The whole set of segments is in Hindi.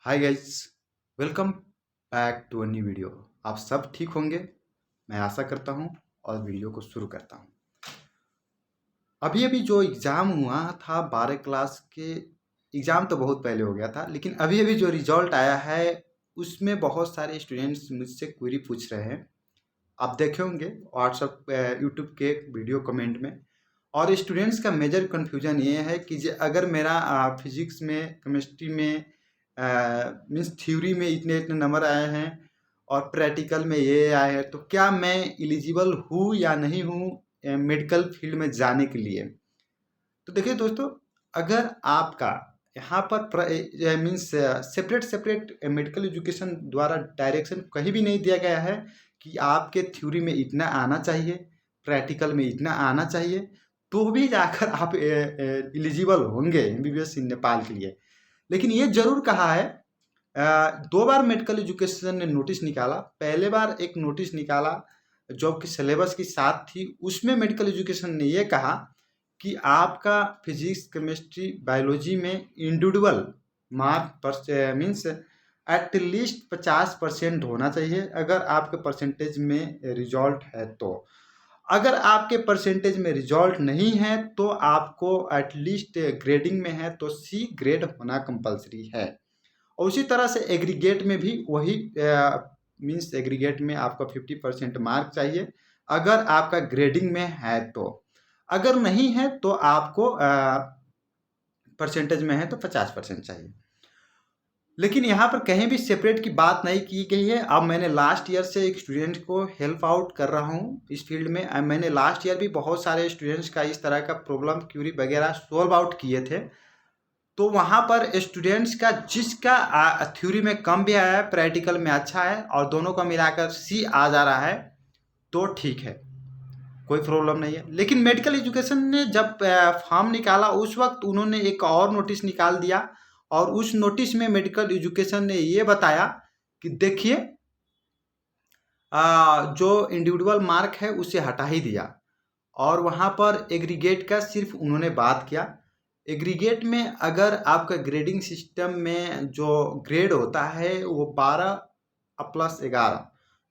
Hi guys, welcome back to a new video. आप सब ठीक होंगे, मैं आशा करता हूँ। और वीडियो को शुरू करता हूँ। अभी अभी जो एग्ज़ाम हुआ था 12 क्लास के, एग्ज़ाम तो बहुत पहले हो गया था, लेकिन अभी अभी जो रिजल्ट आया है उसमें बहुत सारे स्टूडेंट्स मुझसे क्वेरी पूछ रहे हैं। आप देखे होंगे व्हाट्सएप यूट्यूब के वीडियो कमेंट में। और स्टूडेंट्स का मेजर कन्फ्यूजन ये है कि अगर मेरा फिजिक्स में, केमिस्ट्री में, मीन्स थ्योरी में इतने इतने नंबर आए हैं और प्रैक्टिकल में ये आए हैं, तो क्या मैं एलिजिबल हूँ या नहीं हूँ मेडिकल फील्ड में जाने के लिए। तो देखिए दोस्तों, अगर आपका यहाँ पर means separate separate medical education द्वारा डायरेक्शन कहीं भी नहीं दिया गया है कि आपके थ्योरी में इतना आना चाहिए, प्रैक्टिकल में इतना आना चाहिए, तो भी जाकर आप एलिजिबल होंगे एमबीबीएस इन नेपाल के लिए। लेकिन ये जरूर कहा है, दो बार मेडिकल एजुकेशन ने नोटिस निकाला। पहले बार एक नोटिस निकाला जो कि सिलेबस की साथ थी, उसमें मेडिकल एजुकेशन ने ये कहा कि आपका फिजिक्स, केमिस्ट्री, बायोलॉजी में इंडिविजुअल मार्क पर मीन्स एट लीस्ट 50% होना चाहिए अगर आपके परसेंटेज में रिजल्ट है। तो अगर आपके परसेंटेज में रिजल्ट नहीं है तो आपको एटलीस्ट ग्रेडिंग में है तो सी ग्रेड होना कंपलसरी है। और उसी तरह से एग्रीगेट में भी वही मीन्स एग्रीगेट में आपका 50% मार्क चाहिए अगर आपका ग्रेडिंग में है। तो अगर नहीं है तो आपको परसेंटेज में है तो 50% चाहिए। लेकिन यहाँ पर कहीं भी सेपरेट की बात नहीं की गई है। अब मैंने लास्ट ईयर से एक स्टूडेंट को हेल्प आउट कर रहा हूँ इस फील्ड में। मैंने लास्ट ईयर भी बहुत सारे स्टूडेंट्स का इस तरह का प्रॉब्लम, क्यूरी वगैरह सोल्व आउट किए थे। तो वहाँ पर स्टूडेंट्स का जिसका थ्योरी में कम भी आया है, प्रैक्टिकल में अच्छा है और दोनों का मिलाकर सी आ जा रहा है तो ठीक है, कोई प्रॉब्लम नहीं है। लेकिन मेडिकल एजुकेशन ने जब फॉर्म निकाला उस वक्त उन्होंने एक और नोटिस निकाल दिया और उस नोटिस में मेडिकल एजुकेशन ने ये बताया कि देखिए, जो इंडिविजुअल मार्क है उसे हटा ही दिया और वहाँ पर एग्रीगेट का सिर्फ उन्होंने बात किया। एग्रीगेट में अगर आपका ग्रेडिंग सिस्टम में जो ग्रेड होता है वो 12 प्लस 11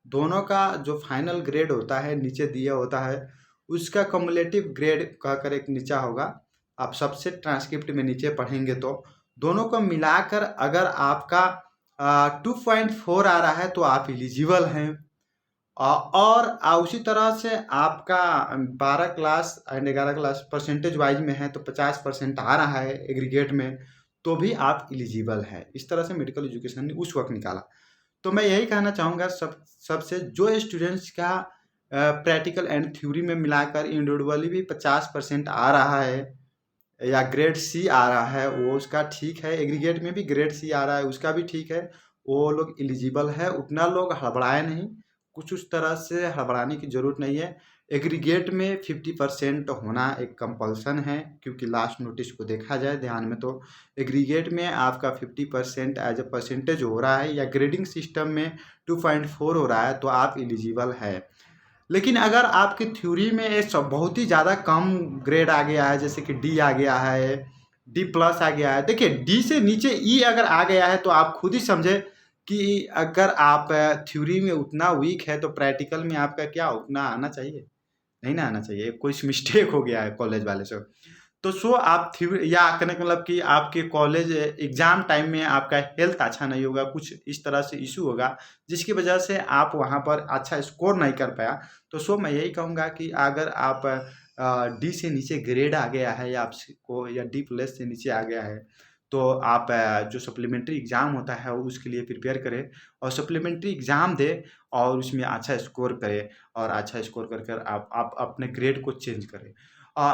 दोनों का जो फाइनल ग्रेड होता है नीचे दिया होता है, उसका कम्युलेटिव ग्रेड कहकर एक नीचा होगा। आप सबसे ट्रांसक्रिप्ट में नीचे पढ़ेंगे तो दोनों को मिलाकर अगर आपका 2.4 आ रहा है तो आप एलिजिबल हैं। और उसी तरह से आपका 12 class and 11 class percentage wise में है तो 50% आ रहा है एग्रीगेट में, तो भी आप एलिजिबल है। इस तरह से मेडिकल एजुकेशन ने उस वक्त निकाला। तो मैं यही कहना चाहूँगा सबसे, जो स्टूडेंट्स का प्रैक्टिकल एंड थ्योरी में मिलाकर इंडिविजुअली भी 50% आ रहा है या ग्रेड सी आ रहा है वो उसका ठीक है, एग्रीगेट में भी ग्रेड सी आ रहा है उसका भी ठीक है, वो लोग एलिजिबल है। उतना लोग हड़बड़ाए नहीं, कुछ उस तरह से हड़बड़ाने की ज़रूरत नहीं है। एग्रीगेट में 50% होना एक कंपल्सन है, क्योंकि लास्ट नोटिस को देखा जाए ध्यान में तो एग्रीगेट में आपका 50% एज अ परसेंटेज हो रहा है या ग्रेडिंग सिस्टम में 2.4 हो रहा है तो आप एलिजिबल है। लेकिन अगर आपकी थ्योरी में ये सब बहुत ही ज़्यादा कम ग्रेड आ गया है, जैसे कि डी आ गया है, डी प्लस आ गया है, देखिए डी से नीचे ई अगर आ गया है तो आप खुद ही समझे कि अगर आप थ्योरी में उतना वीक है तो प्रैक्टिकल में आपका क्या उतना आना चाहिए, नहीं ना आना चाहिए। कुछ मिस्टेक हो गया है कॉलेज वाले से। तो सो आप थ्योरी या कहने का मतलब कि आपके कॉलेज एग्जाम टाइम में आपका हेल्थ अच्छा नहीं होगा, कुछ इस तरह से इशू होगा जिसकी वजह से आप वहाँ पर अच्छा स्कोर नहीं कर पाया। तो सो मैं यही कहूँगा कि अगर आप डी से नीचे ग्रेड आ गया है या आपको या डी प्लस से नीचे आ गया है तो आप जो सप्लीमेंट्री एग्ज़ाम होता है उसके लिए प्रिपेयर करें और सप्लीमेंट्री एग्ज़ाम दें और उसमें अच्छा स्कोर करें और अच्छा स्कोर कर कर आप अपने ग्रेड को चेंज करें।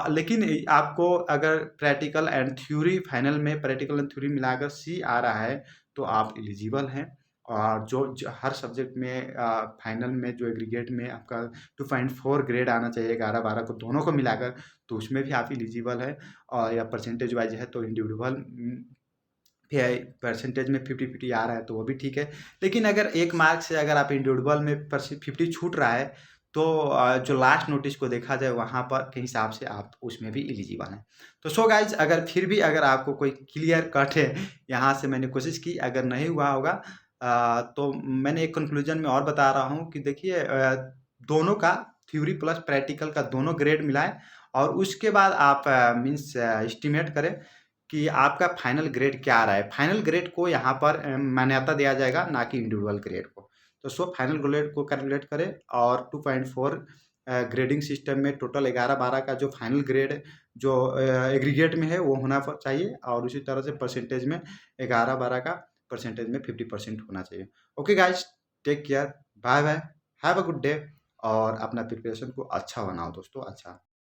लेकिन आपको अगर प्रैक्टिकल एंड थ्योरी फाइनल में प्रैक्टिकल एंड थ्योरी मिलाकर सी आ रहा है तो आप एलिजिबल हैं। और जो हर सब्जेक्ट में फाइनल में जो एग्रीगेट में आपका 2.4 ग्रेड आना चाहिए 11-12 को दोनों को मिलाकर, तो उसमें भी आप एलिजिबल है। और या परसेंटेज वाइज है तो इंडिविजुअल परसेंटेज में 50-50 आ रहा है तो वो भी ठीक है। लेकिन अगर एक मार्क से अगर आप इंडिविजुअल में 50 छूट रहा है तो जो लास्ट नोटिस को देखा जाए वहाँ पर के हिसाब से आप उसमें भी एलिजिबल हैं। तो सो गाइज, अगर फिर भी अगर आपको कोई क्लियर कट है, यहाँ से मैंने कोशिश की, अगर नहीं हुआ होगा तो मैंने एक कंक्लूजन में और बता रहा हूँ कि देखिए दोनों का थ्योरी प्लस प्रैक्टिकल का दोनों ग्रेड मिलाएं और उसके बाद आप मीन्स एस्टिमेट करें कि आपका फाइनल ग्रेड क्या आ रहा है। फाइनल ग्रेड को यहाँ पर मान्यता दिया जाएगा, ना कि इंडिविजुअल ग्रेड को। तो सो फाइनल ग्रेड को कैलकुलेट करें और 2.4 ग्रेडिंग सिस्टम में टोटल 11-12 का जो फाइनल ग्रेड जो एग्रीगेट में है वो होना चाहिए, और उसी तरह से परसेंटेज में 11-12 का परसेंटेज में 50% होना चाहिए। Okay guys, take care, bye bye, have a good day, और अपना प्रिपरेशन को अच्छा बनाओ दोस्तों, अच्छा।